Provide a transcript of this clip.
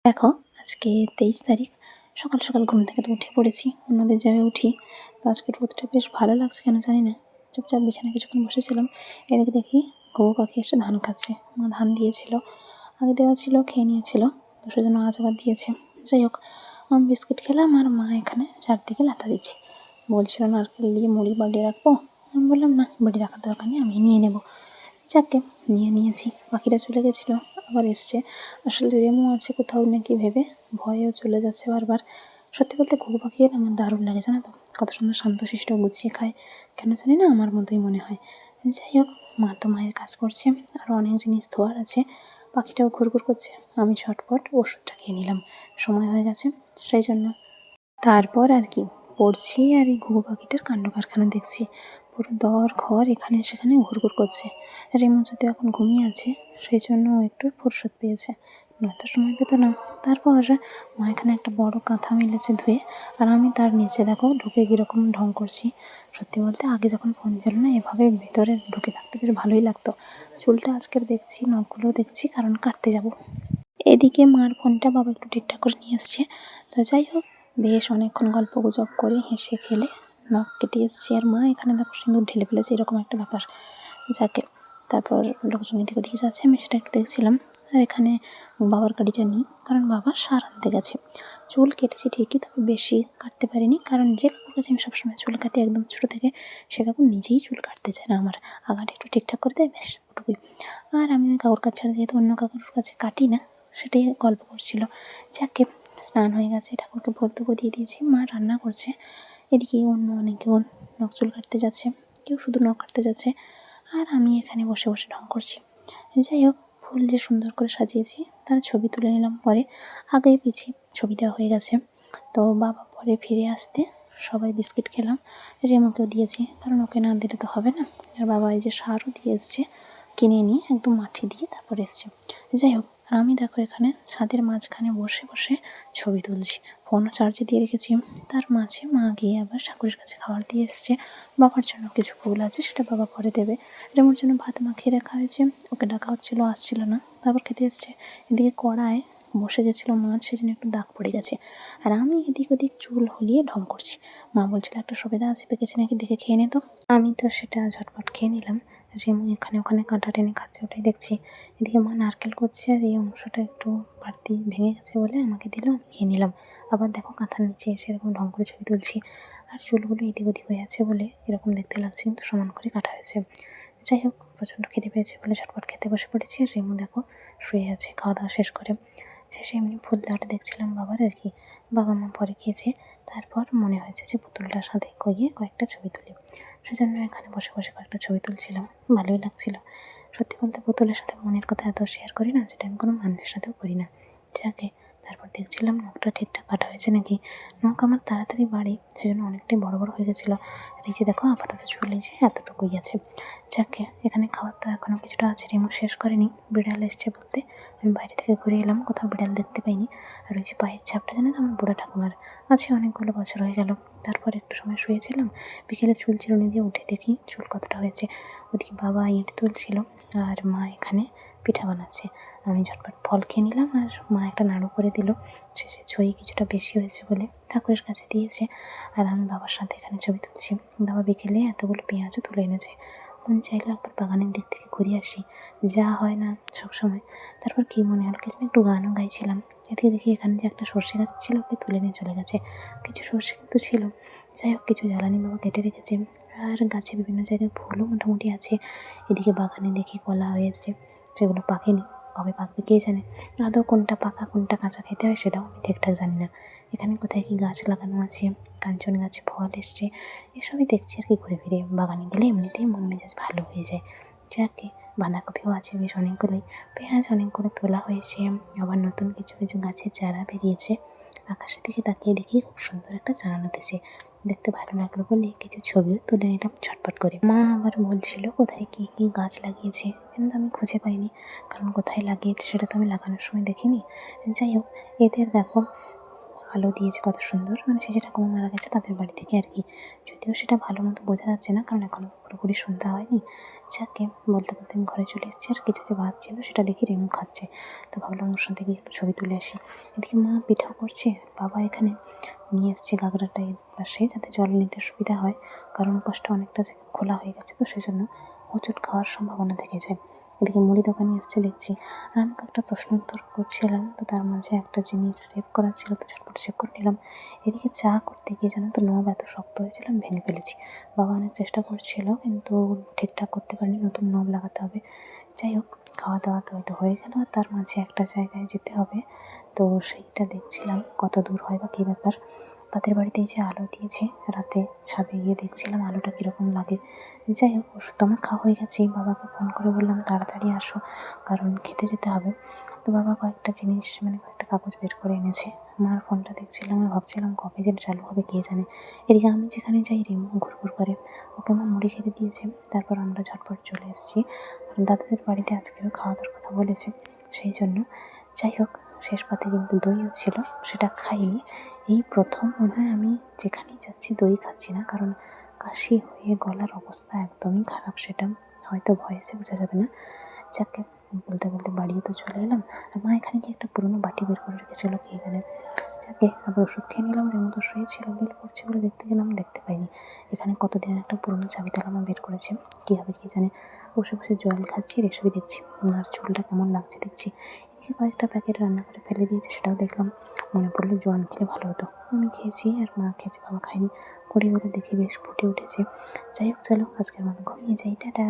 দেখো, আজকে 23 তারিখ। সকাল সকাল ঘুম থেকে তো উঠে পড়েছি, অন্যদের জায়গায় উঠি। তো আজকে রোদটা বেশ ভালো লাগছে, কেন জানি না। চুপচাপ বিছানায় কিছুক্ষণ বসেছিলাম, এদিকে দেখি ঘুঘু পাখি এসে ধান খাচ্ছে। মা ধান দিয়েছিল, আগে দেওয়া ছিল, খেয়ে নিয়েছিল, তো সেজন্য আজ আবার দিয়েছে। যাই হোক, আমি বিস্কিট খেলাম আর মা এখানে চারদিকে লাতা দিচ্ছে। বলছিল নারকেল দিয়ে মুড়ি বাড়িয়ে রাখবো। আমি বললাম না, বাড়ি রাখার দরকার নেই, আমি নিয়ে নেবো। যাকে নিয়ে নিয়েছি। পাখিটা চলে গেছিলো, আবার এসছে। আসলে রেমু আছে কোথাও নাকি ভেবে ভয়েও চলে যাচ্ছে বারবার। সত্যি বলতে ঘুঘু পাখি আমার দারুণ লাগে, জানো তো। কত সুন্দর শান্তশিষ্ট, গুছিয়ে খায়, কেন জানি না আমার মতোই মনে হয়। যাই হোক, মা তো মায়ের কাজ করছে, আরও অনেক জিনিস ধোয়ার আছে। পাখিটাও ঘুরঘুর করছে, আমি ঝটপট ওষুধটা খেয়ে নিলাম, সময় হয়ে গেছে সেই জন্য। তারপর আর কি, পড়ছি আর এই ঘুঘু পাখিটার কাণ্ড কারখানা দেখছি। পুরো দর ঘর এখানে সেখানে ঘুরঘুর করছে। রেমু যদি এখন ঘুমিয়ে আছে, সেই জন্য ও একটু ফুরসত পেয়েছে, নয়তো সময় পেতো না। তারপর মা এখানে একটা বড় কাঁথা মেলেছে ধুয়ে, আর আমি তার নিচে দেখো ঢুকে কীরকম ঢং করছি। সত্যি বলতে আগে যখন ফোন ছিল না, এভাবে ভেতরে ঢুকে থাকতে বেশ ভালোই লাগতো। চুলটা আজকের দেখছি, নখগুলোও দেখছি, কারণ কাটতে যাব। এদিকে মার ফোনটা বাবা একটু ঠিকঠাক করে নিয়ে আসছে। তো যাই হোক, বেশ অনেকক্ষণ গল্প গুজব করে হেসে খেলে নখ কেটে এসছি। আর মা এখানে দেখো সিঁদুর ঢেলে ফেলেছে, এরকম একটা ব্যাপার। যাকে তারপর লোকজন এদিক ওদিকে যাচ্ছে, আমি সেটা একটু দেখছিলাম। আর এখানে বাবার গাড়িটা নিই, কারণ বাবা সার আনতে গেছে। চুল কেটেছি ঠিকই, তবে বেশি কাটতে পারিনি, কারণ যে কাকুর কাছে আমি সবসময় চুল কাটি একদম ছোটো থেকে, সে কাকু নিজেই চুল কাটতে চায় না আমার। আগাটা একটু ঠিকঠাক করে দেয়, ব্যাস ওটুকুই। আর আমি ওই কাকুর কাছে ছাড়া যেহেতু অন্য কাকুর কাছে কাটি না, সেটাই গল্প করছিল। যাকে স্নান হয়ে গেছে, ঠাকুরকে বলতে দিয়ে দিয়েছি, মা রান্না করছে। এদিকে অন্য অনেকেও নখ চুল কাটতে যাচ্ছে, কেউ শুধু নখ কাটতে যাচ্ছে, আর আমি এখানে বসে বসে ঢং করছি। যাই হোক, ফুল যে সুন্দর করে সাজিয়েছি তার ছবি তুলে নিলাম পরে। আগে পিছিয়ে ছবি দেওয়া হয়ে গেছে। তো বাবা পরে ফিরে আসতে সবাই বিস্কিট খেলাম, রেমুকেও দিয়েছি, কারণ ওকে না দিলে তো হবে না। আর বাবা এই যে সারও দিয়ে এসছে, কিনে নিয়ে একদম মাঠে দিয়ে তারপর এসছে। যাই হোক, আর আমি দেখো এখানে ছাদের মাঝখানে বসে বসে ছবি তুলছি, ফোনও চার্জে দিয়ে রেখেছি। তার মাঝে মা গিয়ে আবার ঠাকুরের কাছে খাবার দিয়ে এসছে। বাবার জন্য কিছু ফুল আছে, সেটা বাবা পরে দেবে। রেমুর জন্য ভাত মাখিয়ে রাখা হয়েছে, ওকে ডাকা হচ্ছিলো, আসছিল না, তারপর খেতে এসছে। এদিকে কড়ায় বসে গেছিলো মাছ, সেজন্য একটু দাগ পড়ে গেছে। আর আমি এদিক ওদিক চুল হলিয়ে ঢং করছি। মা বলছিল একটা সবেদা আছে, পেকেছে নাকি, দেখে খেয়ে নে তো। আমি তো সেটা ঝটপট খেয়ে নিলাম। রেমু এখানে ওখানে কাঁটা টেনে খাচ্ছে, ওটাই দেখছি। এদিকে মা নারকেল করছে, আর এই অংশটা একটু বাড়তি ভেঙে গেছে বলে আমাকে দিল, আমি খেয়ে নিলাম। আবার দেখো কাঁথার নিচে এসে এরকম ঢং করে ছবি তুলছি। আর চুলগুলো এদিক ওদিক হয়ে আছে বলে এরকম দেখতে লাগছে, কিন্তু সমান করে কাটা হয়েছে। যাই হোক, প্রচণ্ড খেতে পেয়েছে বলে ঝটপট খেতে বসে পড়েছি। আর রেমু দেখো শুয়ে আছে খাওয়া দাওয়া শেষ করে। শেষে এমনি ফুলদাটা দেখছিলাম বাবার আর কি, বাবা মা পরে খেয়েছে। তারপর মনে হয়েছে যে পুতুলটার সাথে গিয়ে কয়েকটা ছবি তুলি, সেজন্য এখানে বসে বসে কয়েকটা ছবি তুলছিলাম, ভালোই লাগছিল। সত্যি বলতে পুতুলের সাথে মনের কথা এত শেয়ার করি না, যেটা আমি কোনো মানুষের সাথেও করি না। যাকে তারপর দেখছিলাম নখটা ঠিকঠাক কাটা হয়েছে নাকি। নখ আমার তাড়াতাড়ি বাড়ে, সেজন্য অনেকটাই বড় বড় হয়ে গেছিলো। আর এই যে দেখো আপাতত চুল এই যে এতটুকুই আছে। যাকে এখানে খাবার তো এখনও কিছুটা আছে, রেমু শেষ করেনি। বিড়াল এসছে বলতে আমি বাইরে থেকে ঘুরে এলাম, কোথাও বিড়াল দেখতে পাইনি। আর ওই যে পায়ের ছাপটা জানে তো আমার বুড়ো ঠাকুমার, আছে অনেকগুলো বছর হয়ে গেল। তারপর একটু সময় শুয়েছিলাম, বিকেলে চুল চিরুনি দিয়ে উঠে দেখি চুল কতটা হয়েছে। ওদিকে বাবা ইট তুলছিল, আর মা এখানে পিঠা বানাচ্ছে। আমি ঝটপট ফল খেয়ে নিলাম, আর মা একটা নাড়ু করে দিল। শেষে ছই কিছুটা বেশি হয়েছে বলে ঠাকুরের কাছে দিয়েছে। আর আমি বাবার সাথে এখানে ছবি তুলছি। বাবা বিকেলে এতগুলো পেঁয়াজও তুলে এনেছে। মন চাইলে একবার বাগানের দিক থেকে ঘুরে আসি, যা হয় না সব সময়। তারপর কী মনে হলো কিছু একটু গানও গাইছিলাম। এদিকে দেখি এখানে যে একটা সর্ষে গাছ ছিল, ওকে তুলে নিয়ে চলে গেছে। কিছু সর্ষে কিন্তু ছিল। যাই হোক, কিছু জ্বালানি বাবা কেটে রেখেছে। আর গাছে বিভিন্ন জায়গায় ফুলও মোটামুটি আছে। এদিকে বাগানে দেখি কলা হয়েছে, সেগুলো পাকেনি, কবে পাকবে কে জানে। আদৌ কোনটা পাকা কোনটা কাঁচা খেতে হয় সেটাও আমি ঠিকঠাক জানি না। এখানে কোথায় কি গাছ লাগানো আছে, কাঞ্চন গাছে ফল এসছে, এসবই দেখছি আর কি ঘুরে ফিরে। বাগানে গেলে এমনিতেই মন মেজাজ ভালো হয়ে যায়। যাকে বাঁধাকপিও আছে বেশ অনেকগুলোই, পেঁয়াজ অনেকগুলো তোলা হয়েছে, আবার নতুন কিছু কিছু গাছের চারা বেরিয়েছে। আকাশের দিকে তাকিয়ে দেখি খুব সুন্দর একটা চাঁদ উঠেছে, দেখতে ভালো লাগলো বলে কিছু ছবিও তুলে নিলাম ঝটপট করে। মা আবার বলছিল কোথায় কী কী গাছ লাগিয়েছে, কিন্তু আমি খুঁজে পাইনি, কারণ কোথায় লাগিয়েছে সেটা তো আমি লাগানোর সময় দেখিনি। যাই হোক, এদের দেখো আলো দিয়েছে কত সুন্দর, মানে সে যে ঠাকুমা মারা গেছে তাদের বাড়ি থেকে আর কি। যদিও সেটা ভালো মতো বোঝা যাচ্ছে না, কারণ এখনও তো পুরোপুরি সন্ধ্যা হয়নি। যাকে বলতে বলতে আমি ঘরে চলে এসেছি, আর কিছু যে ভাত ছিল সেটা দেখি রেমু খাচ্ছে। তো ভাবলাম ওর সাথে গিয়ে একটু ছবি তুলে আসি। এদিকে মা পিঠাও করছে, আর বাবা এখানে নিয়ে এসছে গাগরাটা এই পাশে, যাতে জল নিতে সুবিধা হয়, কারণ পাশটা অনেকটা জায়গা খোলা হয়ে গেছে, তো সেজন্য হোঁচট খাওয়ার সম্ভাবনা থেকে যায়। এদিকে মুড়ি দোকানি এসছে দেখছি, আর আমাকে একটা প্রশ্ন উত্তর করছিলাম, তো তার মাঝে একটা জিনিস সেভ করার ছিল, তো ঝটপট সেভ করে নিলাম। এদিকে চা করতে গিয়ে জানো তো নব এত শক্ত হয়েছিল, আমি ভেঙে ফেলেছি। বাবা অনেক চেষ্টা করছিল কিন্তু ঠিকঠাক করতে পারিনি, নতুন নব লাগাতে হবে। যাই হোক, খাওয়া দাওয়া তো হয়তো হয়ে গেল, আর তার মাঝে একটা জায়গায় যেতে হবে, তো সেইটা দেখছিলাম কত দূর হয় বা কী ব্যাপার। তাদের বাড়িতে এই যে আলো দিয়েছে রাতে, ছাদে গিয়ে দেখছিলাম আলোটা কীরকম লাগে। যাই হোক, ওষুধ তো আমার খাওয়া হয়ে গেছে। বাবাকে ফোন করে বললাম তাড়াতাড়ি আসো, কারণ খেতে যেতে হবে। তো বাবা কয়েকটা জিনিস, মানে কয়েকটা কাগজ বের করে এনেছে। মার ফোনটা দেখছিলাম আর ভাবছিলাম কবে যে চালু হবে কে জানে। এদিকে আমি যেখানে যাই রিমু ঘুরঘুর করে, ওকে আমার মুড়ি খেতে দিয়েছে। তারপর আমরা ঝটপট চলে এসেছি, কারণ দাদাদের বাড়িতে আজকেরও খাওয়া দাওয়ার কথা বলেছে, সেই জন্য। যাই হোক, শেষ পাতে কিন্তু দইও ছিল, সেটা খাইনি। এই প্রথম মনে হয় আমি যেখানেই যাচ্ছি দই খাচ্ছি না, কারণ কাশি হয়ে গলার অবস্থা একদমই খারাপ, সেটা হয়তো ভয়েসে বোঝা যাবে না। যাকে বলতে বলতে বাড়িও তো চলে এলাম, আর মা এখানে কি একটা পুরোনো বাটি বের করে রেখেছিলো কে জানে। যাকে আবার ওষুধ খেয়ে নিলাম, রেমো তো শুয়েছিল, বেল পড়ছে বলে দেখতে গেলাম, দেখতে পাইনি। এখানে কতদিনের একটা পুরোনো চাবি তালা মা বের করেছে, কী হবে কে জানে। বসে বসে জল খাচ্ছি, রেসিপি দেখছি, আর চুলটা কেমন লাগছে দেখছি। এদিকে কয়েকটা প্যাকেট রান্না করে ফেলে দিয়েছে, সেটাও দেখলাম। মনে পড়লো জোয়ান খেলে ভালো হতো। আমি খেয়েছি আর মা খেয়েছে, বাবা খায়নি। করে দেখি বেশ ফুটে উঠেছে। যাই হোক, চলো আজকের মতো ঘুমিয়ে যাই, টাটা।